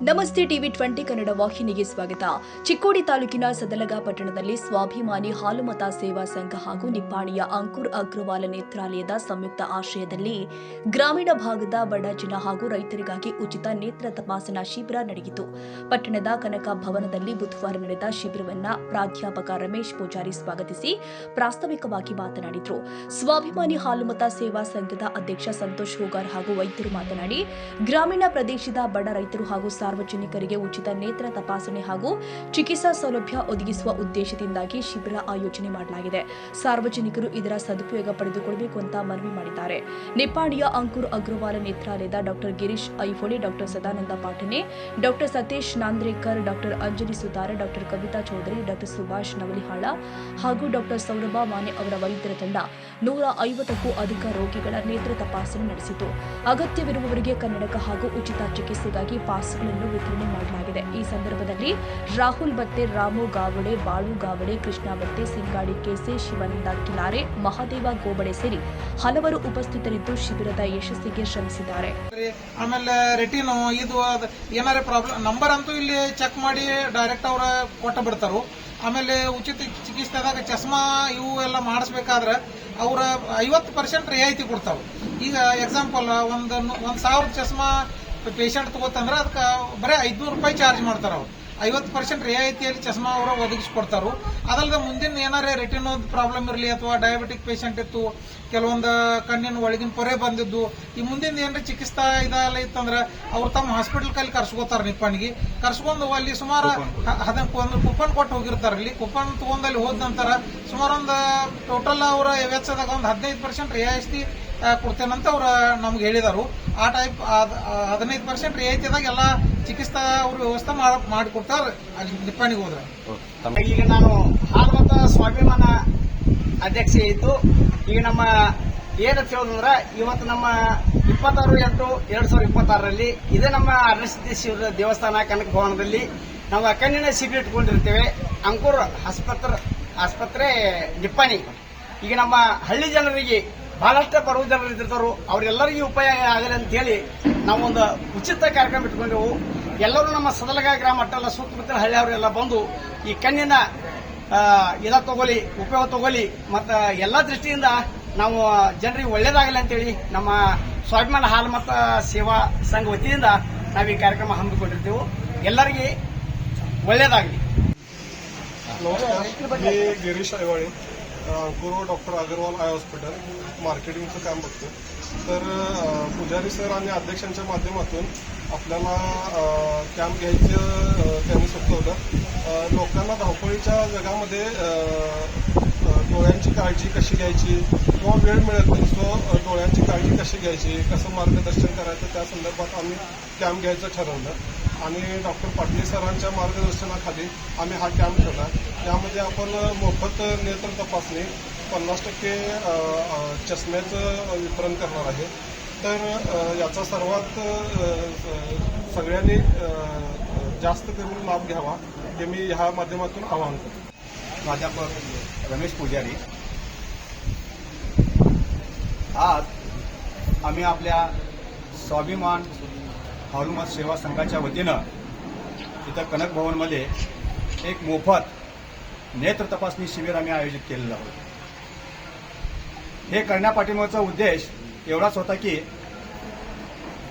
ನಮಸ್ತೆ ಟಿವಿ 20 ಕನ್ನಡ ವಾಹಿನಿಗೆ ಸ್ವಾಗತ. ಚಿಕ್ಕೋಡಿ ತಾಲೂಕಿನ ಸದಲಗ ಪಟ್ಟಣದಲ್ಲಿ ಸ್ವಾಭಿಮಾನಿ ಹಾಲುಮತ ಸೇವಾ ಸಂಘ ಹಾಗೂ ನಿಪ್ಪಾಣಿಯ ಅಂಕುರ್ ಅಗ್ರವಾಲ್ ನೇತ್ರಾಲಯದ ಸಂಯುಕ್ತ ಆಶ್ರಯದಲ್ಲಿ ಗ್ರಾಮೀಣ ಭಾಗದ ಬಡ ಜನ ಹಾಗೂ ರೈತರಿಗಾಗಿ ಉಚಿತ ನೇತ್ರ ತಪಾಸಣಾ ಶಿಬಿರ ನಡೆಯಿತು. ಪಟ್ಟಣದ ಕನಕ ಭವನದಲ್ಲಿ ಬುಧವಾರ ನಡೆದ ಶಿಬಿರವನ್ನು ಪ್ರಾಧ್ಯಾಪಕ ರಮೇಶ್ ಪೂಜಾರಿ ಸ್ವಾಗತಿಸಿ ಪ್ರಾಸ್ತಾವಿಕವಾಗಿ ಮಾತನಾಡಿದರು. ಸ್ವಾಭಿಮಾನಿ ಹಾಲುಮತ ಸೇವಾ ಸಂಘದ ಅಧ್ಯಕ್ಷ ಸಂತೋಷ್ ಹೋಗಾರ್ ಹಾಗೂ ವೈದ್ಯರು ಮಾತನಾಡಿ, ಗ್ರಾಮೀಣ ಪ್ರದೇಶದ ಬಡ ರೈತರು ಹಾಗೂ ಸಾರ್ವಜನಿಕರಿಗೆ ಉಚಿತ ನೇತ್ರ ತಪಾಸಣೆ ಹಾಗೂ ಚಿಕಿತ್ಸಾ ಸೌಲಭ್ಯ ಒದಗಿಸುವ ಉದ್ದೇಶದಿಂದಾಗಿ ಶಿಬಿರ ಆಯೋಜನೆ ಮಾಡಲಾಗಿದೆ. ಸಾರ್ವಜನಿಕರು ಇದರ ಸದುಪಯೋಗ ಪಡೆದುಕೊಳ್ಳಬೇಕು ಅಂತ ಮನವಿ ಮಾಡಿದ್ದಾರೆ. ನಿಪ್ಪಾಣಿಯ ಅಂಕುರ್ ಅಗ್ರವಾಲ್ ನೇತ್ರಾಲಯದ doctor Girish Aihole, doctor Sadananda Patane, doctor Satish Nandrekar, doctor Anjali Sutar, doctor Kavita Chaudhary, doctor Subhash Navalihal ಹಾಗೂ ಡಾಕ್ಟರ್ ಸೌರಭ ಮಾನೆ ಅವರ ವೈದ್ಯರ ತಂಡ 150ಕ್ಕೂ ಅಧಿಕ ರೋಗಿಗಳ ನೇತ್ರ ತಪಾಸಣೆ ನಡೆಸಿತು. ಅಗತ್ಯವಿರುವವರಿಗೆ ಕನ್ನಡಕ ಹಾಗೂ ಉಚಿತ ಚಿಕಿತ್ಸೆಗಾಗಿ ಪಾಸ್ಗಳನ್ನು ವಿತರಣೆ ಮಾಡಲಾಗಿದೆ. ಈ ಸಂದರ್ಭದಲ್ಲಿ ರಾಹುಲ್ ಬತ್ತೆ, ರಾಮು ಗಾವಡೆ, ಬಾಳು ಗಾವಡೆ, ಕೃಷ್ಣ ಬತ್ತೆ, ಸಿಂಗಾಡಿ ಕೇಸೆ, ಶಿವಾನಂದ ಕಿಲಾರೆ, ಮಹಾದೇವ ಗೋಬಡೆ ಸೇರಿ ಹಲವರು ಉಪಸ್ಥಿತರಿದ್ದು ಶಿಬಿರದ ಯಶಸ್ಸಿಗೆ ಶ್ರಮಿಸಿದ್ದಾರೆ. ಆಮೇಲೆ ರೆಟಿನೋ ಇದು ಏನಾರ ಪ್ರಾಬ್ಲಮ್ ನಂಬರ್ ಅಂತೂ ಇಲ್ಲಿ ಚೆಕ್ ಮಾಡಿ ಡೈರೆಕ್ಟ್ ಅವರ ಕೊಟ್ಟ ಬಿಡ್ತಾರು. ಆಮೇಲೆ ಉಚಿತ ಚಿಕಿತ್ಸೆದಾಗ ಚಸ್ಮಾ ಇವು ಎಲ್ಲ ಮಾಡಿಸ್ಬೇಕಾದ್ರೆ ಅವರ 50% ರಿಯಾಯಿತಿ ಕೊಡ್ತಾವೆ. ಈಗ ಎಕ್ಸಾಂಪಲ್ ಒಂದು 1000 ಚಸ್ಮಾ ಪೇಷಂಟ್ ತಗೋತಂದ್ರೆ ಅದಕ್ಕೆ ಬರೀ 500 ರೂಪಾಯಿ ಚಾರ್ಜ್ ಮಾಡ್ತಾರ. ಅವ್ರು 50% ರಿಯಾಯಿತಿಯಲ್ಲಿ ಚಸ್ಮಾ ಅವರು ಒದಗಿಸ್ಕೊಡ್ತಾರು. ಅದಲ್ಲದೆ ಮುಂದಿನ ಏನಾರೇ ರೆಟಿನೋದ್ ಪ್ರಾಬ್ಲಮ್ ಇರಲಿ ಅಥವಾ ಡಯಾಬಿಟಿಕ್ ಪೇಷಂಟ್ ಇತ್ತು, ಕೆಲವೊಂದು ಕಣ್ಣಿನ ಒಳಗಿನ ಪೊರೆ ಬಂದಿದ್ದು, ಈ ಮುಂದಿನ ಏನಾರ ಚಿಕಿತ್ಸಾ ಇದೆಲ್ಲ ಇತ್ತಂದ್ರೆ ಅವ್ರು ತಮ್ಮ ಹಾಸ್ಪಿಟಲ್ ಕೈಲಿ ಕರ್ಸ್ಕೋತಾರ. ನಿಪ್ಪಾಣಿಗೆ ಕರ್ಸ್ಕೊಂಡು ಅಲ್ಲಿ ಸುಮಾರು ಒಂದು ಕೂಪನ್ ಕೊಟ್ಟು ಹೋಗಿರ್ತಾರ. ಇಲ್ಲಿ ಕೂಪನ್ ತಗೊಂಡಲ್ಲಿ ಹೋದ ನಂತರ ಸುಮಾರು ಒಂದು ಟೋಟಲ್ ಅವರ ವೆಚ್ಚದಾಗ ಒಂದು 15% ರಿಯಾಯಿತಿ ಕೊಡ್ತೇನಂತ ಅವ್ರು ನಮ್ಗೆ ಹೇಳಿದಾರು. ಆ ಟೈಪ್ 15% ರಿಯಾಯಿತಿದಾಗ ಎಲ್ಲ ಚಿಕಿತ್ಸಾ ಅವ್ರ ವ್ಯವಸ್ಥೆ ಮಾಡಿಕೊಡ್ತಾರೆ ಅಲ್ಲಿ ನಿಪ್ಪಾಣಿಗೆ ಹೋದ್ರೆ. ಈಗ ನಾನು ಹಾಲುಮತ ಸ್ವಾಭಿಮಾನ ಅಧ್ಯಕ್ಷ ಇದ್ದು ಈಗ ನಮ್ಮ ಏನಂತ ಹೇಳೋದಂದ್ರೆ ಇವತ್ತು ನಮ್ಮ 26/8/2026 ಇದೇ ನಮ್ಮ ಅರಸಿದ್ದೇಶ್ವರ ದೇವಸ್ಥಾನ ಕನಕ ಭವನದಲ್ಲಿ ನಾವು ಕಣ್ಣಿನ ಶಿಬಿರ ಇಟ್ಕೊಂಡಿರ್ತೇವೆ. ಅಂಕುರ್ ಆಸ್ಪತ್ರೆ ನಿಪ್ಪಾಣಿ. ಈಗ ನಮ್ಮ ಹಳ್ಳಿ ಜನರಿಗೆ ಬಹಳಷ್ಟು ಬರುವ ಜನರು ಇದ್ದಿರ್ತಾರು, ಅವರೆಲ್ಲರಿಗೂ ಉಪಯೋಗ ಆಗಲಿ ಅಂತ ಹೇಳಿ ನಾವು ಒಂದು ಉಚಿತ ಕಾರ್ಯಕ್ರಮ ಇಟ್ಕೊಂಡೆವು. ಎಲ್ಲರೂ ನಮ್ಮ ಸದಲಗ ಗ್ರಾಮ ಅಟ್ಟೆಲ್ಲ ಸುತ್ತಮುತ್ತಲ ಹಳ್ಳಿಯವರೆಲ್ಲ ಬಂದು ಈ ಕಣ್ಣಿನ ತಗೊಳ್ಳಿ, ಉಪಯೋಗ ತಗೊಳ್ಳಿ, ಮತ್ತು ಎಲ್ಲಾ ದೃಷ್ಟಿಯಿಂದ ನಾವು ಜನರಿಗೆ ಒಳ್ಳೇದಾಗಲಿ ಅಂತೇಳಿ ನಮ್ಮ ಸ್ವಾಭಿಮಾನ ಹಾಲುಮತ ಸೇವಾ ಸಂಘ ವತಿಯಿಂದ ನಾವು ಈ ಕಾರ್ಯಕ್ರಮ ಹಮ್ಮಿಕೊಂಡಿರ್ತೇವೆ. ಎಲ್ಲರಿಗೆ ಒಳ್ಳೇದಾಗಲಿ. मी गिरीश ऐवाळे, अंकुर डॉक्टर अग्रवाल आय हॉस्पिटल मार्केटिंगचं काम बघतो. तर पुजारी सर आणि अध्यक्षांच्या माध्यमातून आपल्याला कॅम्प घ्यायचं त्यांनी सुचवलं. लोकांना धावपळीच्या जगामध्ये डोळ्यांची काळजी कशी घ्यायची किंवा वेळ मिळत नाही, सो डोळ्यांची काळजी कशी घ्यायची, कसं मार्गदर्शन करायचं, त्या संदर्भात आम्ही कॅम्प घ्यायचं ठरवलं. आणि डॉक्टर पाटील सरांच्या मार्गदर्शनाखाली आम्ही हा कॅम्प ठेवला. यामध्ये आपण मोफत नेत्र तपासणी, 50% चष्म्याचं वितरण करणार आहे. तर याचा सर्वात सगळ्यांनी जास्त करून लाभ घ्यावा हे मी ह्या माध्यमातून आवाहन करतो. प्राध्यापक रमेश पूजारी. आज आम्ही आपल्या स्वाभिमान हालुमत सेवा संघाच्या वतीनं इथं कनक भवनमध्ये एक मोफत नेत्र तपासणी शिबिर आम्ही आयोजित केलेलं आहोत. हे करण्यापाठीमागचा उद्देश एवढाच होता की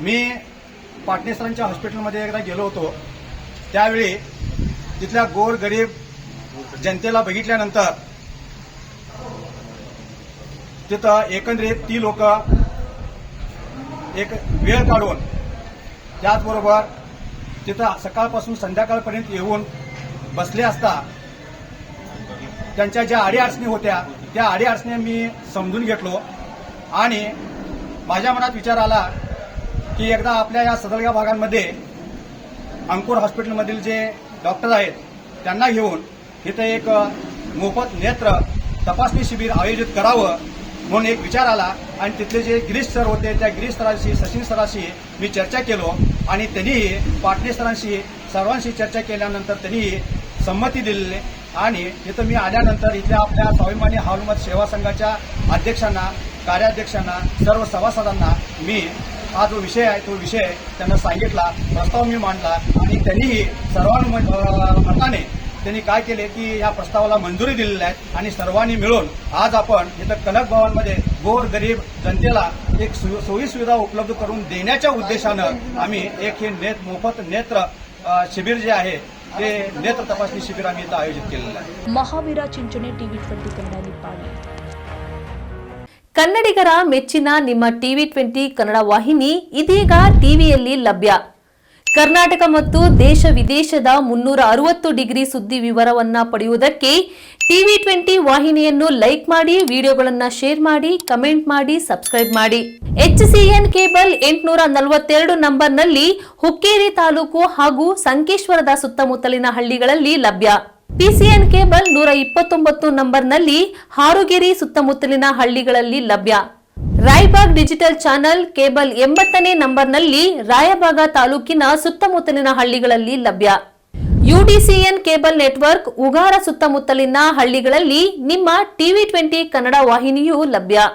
मी पाटणे सरांच्या हॉस्पिटलमध्ये एकदा गेलो होतो. त्यावेळी तिथल्या गोर गरीब जनतेला बघितल्यानंतर तिथं एकंदरीत ती लोक एक वेळ काढून, त्याचबरोबर तिथं सकाळपासून संध्याकाळपर्यंत येऊन बसले असता त्यांच्या ज्या अडीअडचणी होत्या त्या अडीअडचणी मी समजून घेतलो आणि माझ्या मनात विचार आला की एकदा आपल्या या सदलगा भागांमध्ये अंकुर हॉस्पिटलमधील जे डॉक्टर आहेत त्यांना घेऊन इथं एक मोफत नेत्र तपासणी शिबिर आयोजित करावं म्हणून एक विचार आला. आणि तिथले जे गिरीश सर होते त्या गिरीश सरांशी, सचिन सरांशी मी चर्चा केलो आणि त्यांनी पाटणे सरांशी सर्वांशी चर्चा केल्यानंतर त्यांनी संमती दिलेली. आणि इथं मी आल्यानंतर इथल्या आपल्या स्वाभिमानी हालुमत सेवा संघाच्या अध्यक्षांना, कार्याध्यक्षांना, सर्व सभासदांना मी हा जो विषय आहे तो विषय त्यांना सांगितला, प्रस्ताव मी मांडला आणि त्यांनीही सर्वानुमताने त्यांनी काय केले की या प्रस्तावाला मंजुरी दिलेली आहे आणि सर्वांनी मिळून आज आपण इथं कनक भवनमध्ये गोर गरीब जनतेला एक सोयी सुविधा उपलब्ध करून देण्याच्या उद्देशानं आम्ही एक हे मोफत नेत्र शिबिर जे आहे ते नेत्र तपासणी शिबिर आम्ही इथं आयोजित केलेलं आहे. ಮಹಾವೀರ ಚಿಂಚಣೆ ಟಿವಿ 20 ಕನ್ನಡ ನಿಪ್ಪಾಣಿ. ಕನ್ನಡಿಗರ ಮೆಚ್ಚಿನ ನಿಮ್ಮ ಟಿವಿ 20 ಕನ್ನಡ ವಾಹಿನಿ ಇದೀಗ ಟಿವಿಯಲ್ಲಿ ಲಭ್ಯ. ಕರ್ನಾಟಕ ಮತ್ತು ದೇಶ ವಿದೇಶದ 360 ಡಿಗ್ರಿ ಸುದ್ದಿ ವಿವರವನ್ನ ಪಡೆಯುವುದಕ್ಕೆ ಟಿವಿ 20 ವಾಹಿನಿಯನ್ನು ಲೈಕ್ ಮಾಡಿ, ವಿಡಿಯೋಗಳನ್ನು ಶೇರ್ ಮಾಡಿ, ಕಮೆಂಟ್ ಮಾಡಿ, ಸಬ್ಸ್ಕ್ರೈಬ್ ಮಾಡಿ. ಎಚ್ಸಿಎನ್ ಕೇಬಲ್ 842 ನಂಬರ್ನಲ್ಲಿ ಹುಕ್ಕೇರಿ ತಾಲೂಕು ಹಾಗೂ ಸಂಕೇಶ್ವರದ ಸುತ್ತಮುತ್ತಲಿನ ಹಳ್ಳಿಗಳಲ್ಲಿ ಲಭ್ಯ. ಪಿಸಿಎನ್ ಕೇಬಲ್ 129 ನಂಬರ್ನಲ್ಲಿ ಹಾರುಗೆರೆ ಸುತ್ತಮುತ್ತಲಿನ ಹಳ್ಳಿಗಳಲ್ಲಿ ಲಭ್ಯ. ರಾಯಬಾಗ್ ಡಿಜಿಟಲ್ ಚಾನೆಲ್ ಕೇಬಲ್ 80ನೇ ನಂಬರ್ನಲ್ಲಿ ರಾಯಬಾಗ ತಾಲೂಕಿನ ಸುತ್ತಮುತ್ತಲಿನ ಹಳ್ಳಿಗಳಲ್ಲಿ ಲಭ್ಯ. ಯುಡಿಸಿಎನ್ ಕೇಬಲ್ ನೆಟ್ವರ್ಕ್ ಉಗಾರ ಸುತ್ತಮುತ್ತಲಿನ ಹಳ್ಳಿಗಳಲ್ಲಿ ನಿಮ್ಮ ಟಿವಿ 20 ಕನ್ನಡ ವಾಹಿನಿಯೂ ಲಭ್ಯ.